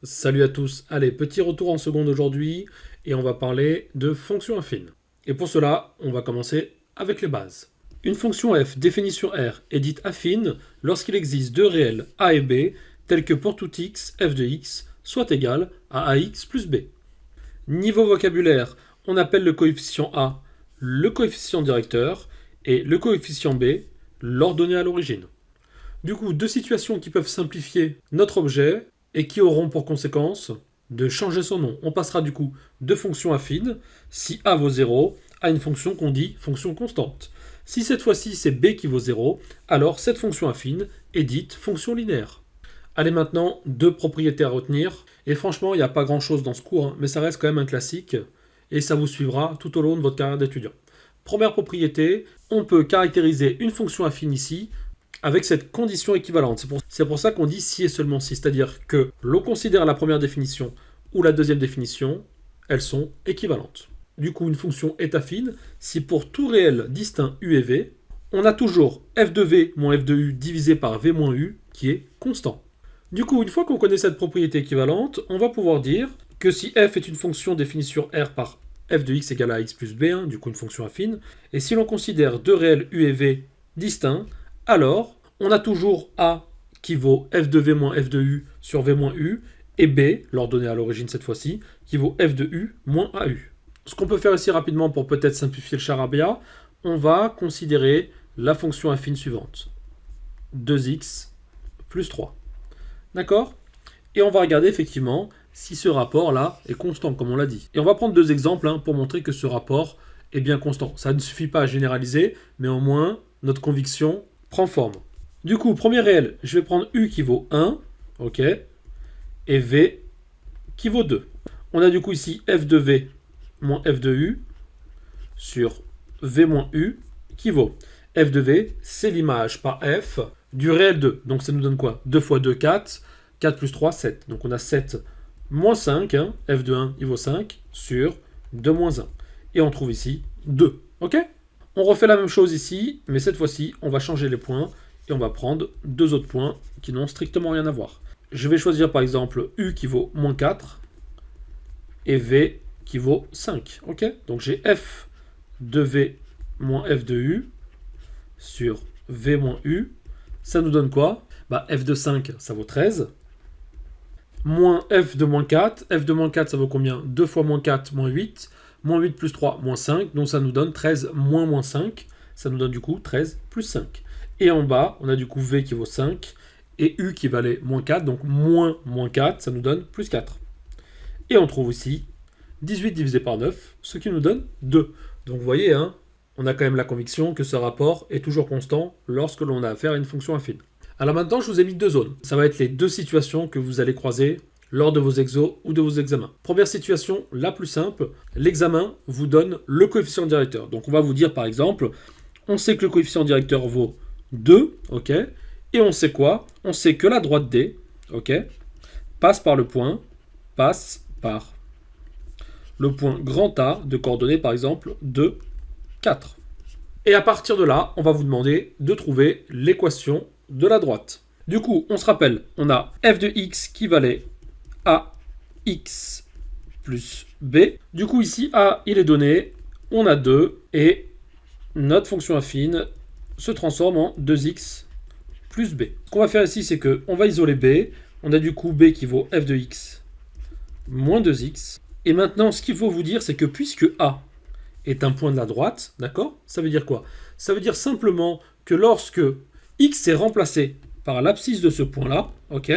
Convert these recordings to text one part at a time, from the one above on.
Salut à tous, allez, petit retour en seconde aujourd'hui et on va parler de fonctions affines. Et pour cela, on va commencer avec les bases. Une fonction f définie sur R est dite affine lorsqu'il existe deux réels a et b tels que pour tout x, f de x soit égal à ax plus b. Niveau vocabulaire, on appelle le coefficient a le coefficient directeur et le coefficient b l'ordonnée à l'origine. Du coup, deux situations qui peuvent simplifier notre objet et qui auront pour conséquence de changer son nom. On passera du coup de fonction affine, si a vaut 0, à une fonction qu'on dit fonction constante. Si cette fois-ci c'est b qui vaut 0, alors cette fonction affine est dite fonction linéaire. Allez maintenant, deux propriétés à retenir. Et franchement, il n'y a pas grand-chose dans ce cours, mais ça reste quand même un classique, et ça vous suivra tout au long de votre carrière d'étudiant. Première propriété, on peut caractériser une fonction affine ici avec cette condition équivalente. C'est pour ça qu'on dit si et seulement si, c'est-à-dire que l'on considère la première définition ou la deuxième définition, elles sont équivalentes. Du coup, une fonction est affine si pour tout réel distinct u et v, on a toujours f de v moins f de u divisé par v moins u qui est constant. Du coup, une fois qu'on connaît cette propriété équivalente, on va pouvoir dire que si f est une fonction définie sur R par f de x égale à x plus b1, du coup une fonction affine, et si l'on considère deux réels u et v distincts, alors on a toujours a qui vaut f de v moins f de u sur v moins u, et b, l'ordonnée à l'origine cette fois-ci, qui vaut f de u moins au. Ce qu'on peut faire ici rapidement pour peut-être simplifier le charabia, on va considérer la fonction affine suivante. 2x plus 3. D'accord? Et on va regarder effectivement si ce rapport-là est constant, comme on l'a dit. Et on va prendre deux exemples pour montrer que ce rapport est bien constant. Ça ne suffit pas à généraliser, mais au moins notre conviction prend forme. Du coup, premier réel, je vais prendre u qui vaut 1, ok, et v qui vaut 2. On a du coup ici f de v moins f de u sur v moins u qui vaut f de v, c'est l'image par f du réel 2. Donc ça nous donne quoi? 2 fois 2, 4. 4 plus 3, 7. Donc on a 7 moins 5, f de 1, il vaut 5, sur 2 moins 1. Et on trouve ici 2. Ok? On refait la même chose ici, mais cette fois-ci, on va changer les points et on va prendre deux autres points qui n'ont strictement rien à voir. Je vais choisir par exemple u qui vaut moins 4 et v qui vaut 5. Ok? Donc j'ai f de v moins f de u sur v moins u. Ça nous donne quoi? F de 5, ça vaut 13. Moins f de moins 4. F de moins 4, ça vaut combien? 2 fois moins 4, moins 8. Moins 8 plus 3, moins 5. Donc ça nous donne 13 moins moins 5. Ça nous donne du coup 13 plus 5. Et en bas, on a du coup v qui vaut 5 et u qui valait moins 4. Donc moins moins 4, ça nous donne plus 4. Et on trouve ici 18 divisé par 9, ce qui nous donne 2. Donc vous voyez, on a quand même la conviction que ce rapport est toujours constant lorsque l'on a affaire à une fonction affine. Alors maintenant, je vous ai mis deux zones. Ça va être les deux situations que vous allez croiser lors de vos exos ou de vos examens. Première situation, la plus simple, l'examen vous donne le coefficient directeur. Donc on va vous dire par exemple, on sait que le coefficient directeur vaut 2, ok, et on sait quoi? On sait que la droite D, ok, passe par le point grand A de coordonnées par exemple 2, 4. Et à partir de là, on va vous demander de trouver l'équation de la droite. Du coup, on se rappelle, on a f de x qui valait ax plus b. Du coup, ici, a, il est donné, on a 2, et notre fonction affine se transforme en 2x plus b. Ce qu'on va faire ici, c'est qu'on va isoler b. On a du coup b qui vaut f de x moins 2x. Et maintenant, ce qu'il faut vous dire, c'est que puisque a est un point de la droite, d'accord? Ça veut dire quoi? Ça veut dire simplement que lorsque x est remplacé par l'abscisse de ce point-là, ok?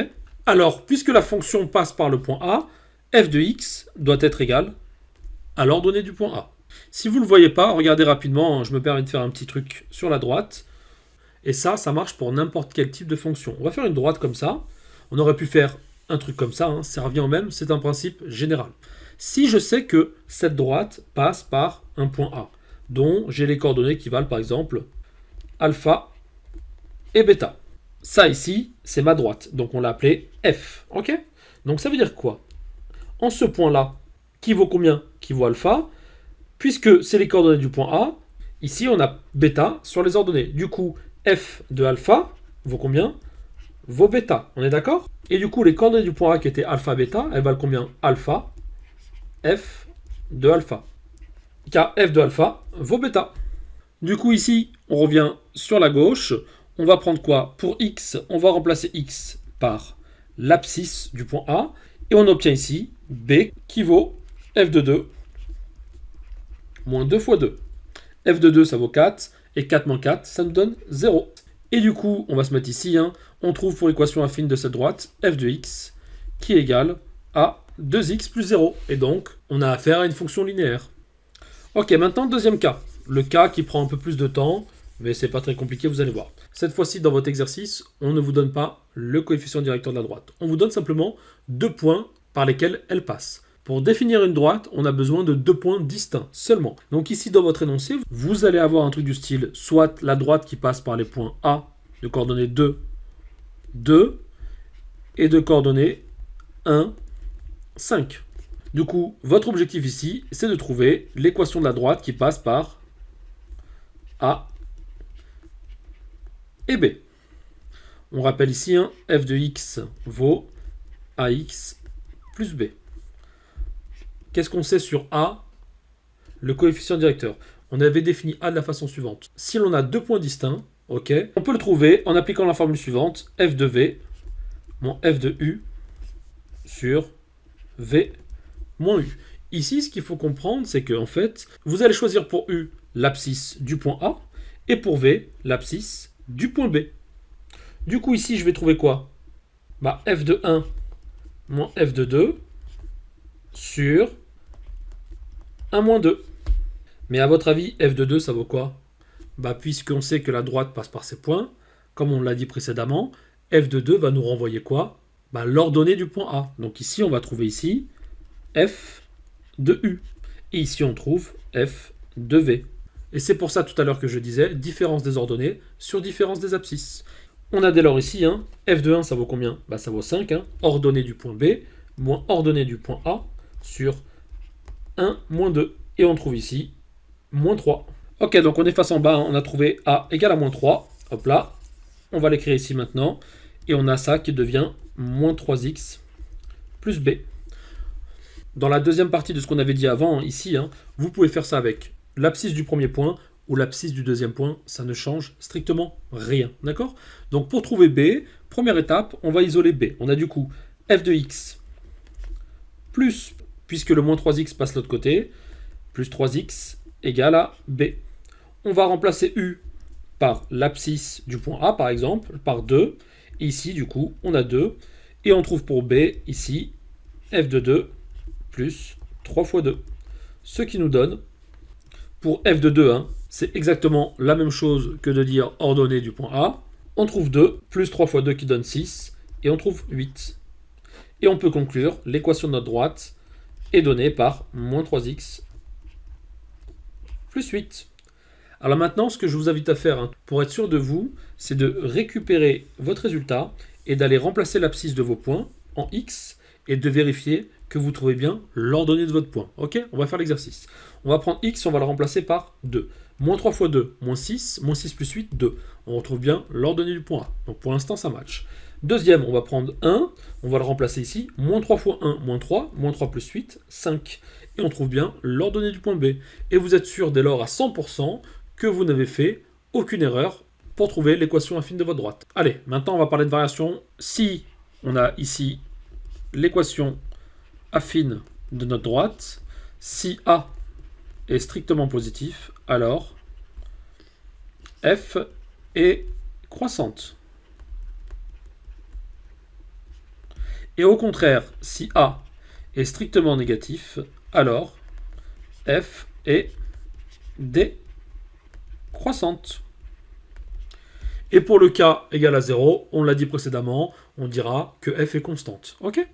Alors, puisque la fonction passe par le point A, f de x doit être égal à l'ordonnée du point A. Si vous ne le voyez pas, regardez rapidement, je me permets de faire un petit truc sur la droite. Et ça marche pour n'importe quel type de fonction. On va faire une droite comme ça. On aurait pu faire un truc comme ça, ça revient au même, c'est un principe général. Si je sais que cette droite passe par un point A, dont j'ai les coordonnées qui valent par exemple alpha et bêta. Ça ici, c'est ma droite, donc on l'a appelé F, ok? Donc ça veut dire quoi? En ce point-là, qui vaut combien? Qui vaut alpha, puisque c'est les coordonnées du point A, ici on a bêta sur les ordonnées. Du coup, F de alpha vaut combien? vos bêta. On est d'accord? Et du coup, les coordonnées du point A qui étaient alpha, bêta, elles valent combien? Alpha, f de alpha. Car f de alpha vaut bêta. Du coup, ici, on revient sur la gauche. On va prendre quoi? Pour x, on va remplacer x par l'abscisse du point A. Et on obtient ici b qui vaut f de 2 moins 2 fois 2. f de 2, ça vaut 4. Et 4 moins 4, ça nous donne 0. Et du coup, on va se mettre ici. On trouve pour l'équation affine de cette droite f de x qui est égale à 2x plus 0. Et donc, on a affaire à une fonction linéaire. Ok, maintenant, deuxième cas. Le cas qui prend un peu plus de temps, mais c'est pas très compliqué, vous allez voir. Cette fois-ci, dans votre exercice, on ne vous donne pas le coefficient directeur de la droite. On vous donne simplement 2 points par lesquels elle passe. Pour définir une droite, on a besoin de 2 points distincts seulement. Donc ici, dans votre énoncé, vous allez avoir un truc du style, soit la droite qui passe par les points A, de coordonnées 2, 2, et de coordonnées 1, 5. Du coup, votre objectif ici, c'est de trouver l'équation de la droite qui passe par A et B. On rappelle ici, f de x vaut ax plus b. Qu'est-ce qu'on sait sur A? Le coefficient directeur. On avait défini A de la façon suivante. Si l'on a 2 points distincts, ok, on peut le trouver en appliquant la formule suivante, f de v moins f de u sur v moins u. Ici, ce qu'il faut comprendre, c'est que en fait, vous allez choisir pour u l'abscisse du point A et pour v l'abscisse du point B. Du coup, ici, je vais trouver quoi? F de 1 moins f de 2 sur 1 moins 2. Mais à votre avis, f de 2, ça vaut quoi? Puisqu'on sait que la droite passe par ces points, comme on l'a dit précédemment, f de 2 va nous renvoyer quoi? L'ordonnée du point A. Donc ici, on va trouver ici f de u. Et ici, on trouve f de v. Et c'est pour ça tout à l'heure que je disais différence des ordonnées sur différence des abscisses. On a dès lors ici, f de 1, ça vaut combien? Ça vaut 5, ordonnée du point B, moins ordonnée du point A, sur 1, moins 2. Et on trouve ici, moins 3. Ok, donc on efface en bas, on a trouvé A égale à moins 3. Hop là, on va l'écrire ici maintenant. Et on a ça qui devient moins 3x plus B. Dans la deuxième partie de ce qu'on avait dit avant, ici, vous pouvez faire ça avec l'abscisse du premier point ou l'abscisse du deuxième point, ça ne change strictement rien, d'accord? Donc pour trouver B, première étape, on va isoler B. On a du coup f de x plus, puisque le moins 3x passe de l'autre côté, plus 3x égale à B. On va remplacer u par l'abscisse du point A, par exemple, par 2. Et ici, du coup, on a 2. Et on trouve pour B, ici, f de 2 plus 3 fois 2. Ce qui nous donne, pour f de 2, c'est exactement la même chose que de dire ordonnée du point A. On trouve 2, plus 3 fois 2 qui donne 6, et on trouve 8. Et on peut conclure, l'équation de notre droite est donnée par moins 3x plus 8. Alors maintenant, ce que je vous invite à faire, pour être sûr de vous, c'est de récupérer votre résultat et d'aller remplacer l'abscisse de vos points en x et de vérifier que vous trouvez bien l'ordonnée de votre point. Ok? On va faire l'exercice. On va prendre x, on va le remplacer par 2. Moins 3 fois 2, moins 6 plus 8, 2. On retrouve bien l'ordonnée du point A. Donc pour l'instant, ça match. Deuxième, on va prendre 1, on va le remplacer ici. Moins 3 fois 1, moins 3 plus 8, 5. Et on trouve bien l'ordonnée du point B. Et vous êtes sûr dès lors à 100% que vous n'avez fait aucune erreur pour trouver l'équation affine de votre droite. Allez, maintenant on va parler de variation. Si on a ici l'équation affine de notre droite, si A est strictement positif, alors f est croissante. Et au contraire, si A est strictement négatif, alors f est décroissante. Et pour le cas égal à 0, on l'a dit précédemment, on dira que f est constante. Ok?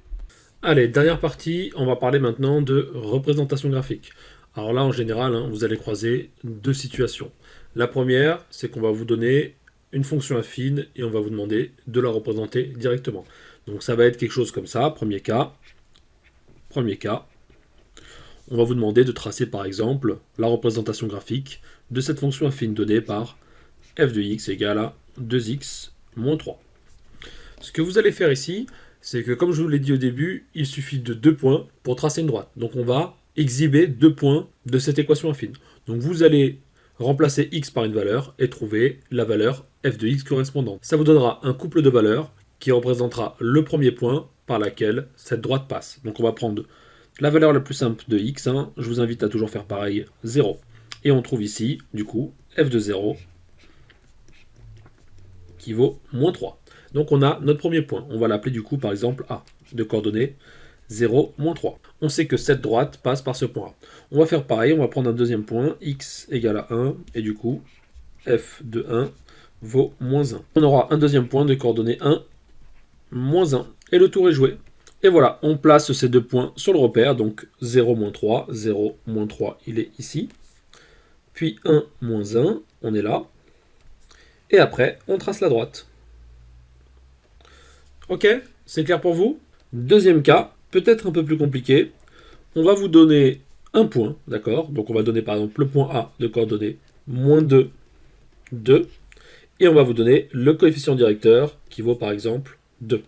Allez, dernière partie, on va parler maintenant de représentation graphique. Alors là, en général, vous allez croiser deux situations. La première, c'est qu'on va vous donner une fonction affine et on va vous demander de la représenter directement. Donc ça va être quelque chose comme ça, premier cas. On va vous demander de tracer par exemple la représentation graphique de cette fonction affine donnée par f de x égale à 2x moins 3. Ce que vous allez faire ici, c'est que comme je vous l'ai dit au début, il suffit de 2 points pour tracer une droite. Donc on va exhiber 2 points de cette équation affine. Donc vous allez remplacer x par une valeur et trouver la valeur f de x correspondante. Ça vous donnera un couple de valeurs qui représentera le premier point par laquelle cette droite passe. Donc on va prendre la valeur la plus simple de x, hein. Je vous invite à toujours faire pareil, 0. Et on trouve ici, du coup, f de 0 qui vaut moins 3. Donc on a notre premier point. On va l'appeler du coup par exemple A, de coordonnées 0, moins 3. On sait que cette droite passe par ce point A. On va faire pareil, on va prendre un deuxième point, x égale à 1, et du coup, f de 1 vaut moins 1. On aura un deuxième point de coordonnées 1, moins 1, et le tour est joué. Et voilà, on place ces 2 points sur le repère, donc 0, moins 3, 0, moins 3, il est ici. Puis 1, moins 1, on est là. Et après, on trace la droite. Ok, c'est clair pour vous? Deuxième cas, peut-être un peu plus compliqué. On va vous donner un point, d'accord? Donc on va donner par exemple le point A de coordonnées moins 2, 2. Et on va vous donner le coefficient directeur qui vaut par exemple 2.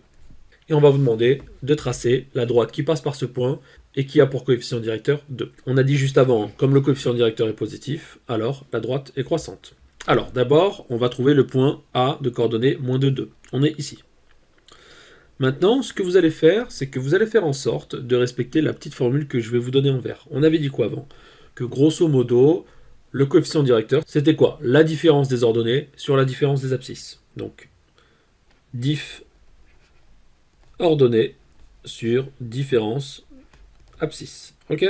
Et on va vous demander de tracer la droite qui passe par ce point et qui a pour coefficient directeur 2. On a dit juste avant, comme le coefficient directeur est positif, alors la droite est croissante. Alors d'abord, on va trouver le point A de coordonnées moins 2, 2. On est ici. Maintenant, ce que vous allez faire, c'est que vous allez faire en sorte de respecter la petite formule que je vais vous donner en vert. On avait dit quoi avant? Que grosso modo, le coefficient directeur, c'était quoi? La différence des ordonnées sur la différence des abscisses. Donc, diff ordonnée sur différence abscisse. Ok?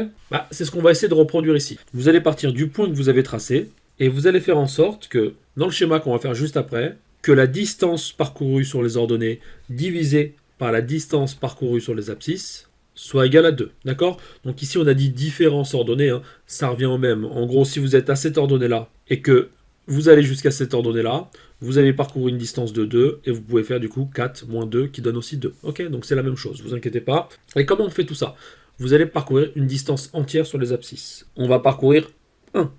C'est ce qu'on va essayer de reproduire ici. Vous allez partir du point que vous avez tracé et vous allez faire en sorte que, dans le schéma qu'on va faire juste après, que la distance parcourue sur les ordonnées divisée par la distance parcourue sur les abscisses soit égale à 2. D'accord? Donc ici, on a dit différence ordonnée, hein, ça revient au même. En gros, si vous êtes à cette ordonnée-là et que vous allez jusqu'à cette ordonnée-là, vous avez parcouru une distance de 2 et vous pouvez faire du coup 4 moins 2 qui donne aussi 2. Ok? Donc c'est la même chose, vous inquiétez pas. Et comment on fait tout ça? Vous allez parcourir une distance entière sur les abscisses. On va parcourir 1.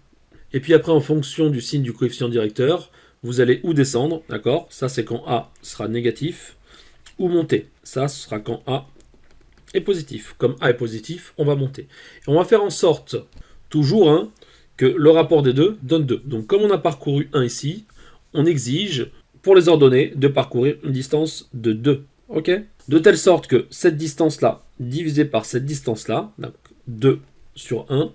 Et puis après, en fonction du signe du coefficient directeur, vous allez ou descendre, d'accord? Ça, c'est quand A sera négatif, ou monter. Ça, ce sera quand A est positif. Comme A est positif, on va monter. Et on va faire en sorte, toujours, hein, que le rapport des deux donne 2. Donc, comme on a parcouru 1 ici, on exige, pour les ordonnées, de parcourir une distance de 2. Ok? De telle sorte que cette distance-là, divisée par cette distance-là, donc 2 sur 1,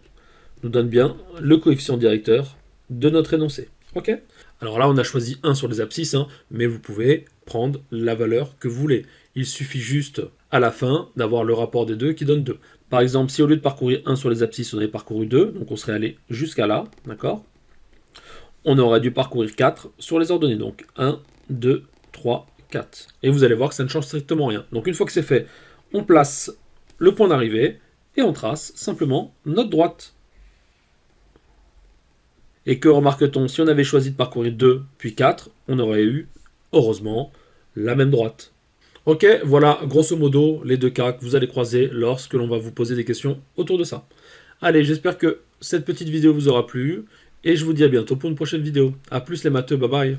nous donne bien le coefficient directeur de notre énoncé. Ok? Alors là, on a choisi 1 sur les abscisses, hein, mais vous pouvez prendre la valeur que vous voulez. Il suffit juste, à la fin, d'avoir le rapport des deux qui donne 2. Par exemple, si au lieu de parcourir 1 sur les abscisses, on avait parcouru 2, donc on serait allé jusqu'à là, d'accord? On aurait dû parcourir 4 sur les ordonnées, donc 1, 2, 3, 4. Et vous allez voir que ça ne change strictement rien. Donc une fois que c'est fait, on place le point d'arrivée et on trace simplement notre droite. Et que remarque-t-on? Si on avait choisi de parcourir 2 puis 4, on aurait eu, heureusement, la même droite. Ok, voilà grosso modo les deux cas que vous allez croiser lorsque l'on va vous poser des questions autour de ça. Allez, j'espère que cette petite vidéo vous aura plu et je vous dis à bientôt pour une prochaine vidéo. A plus les matheux, bye bye.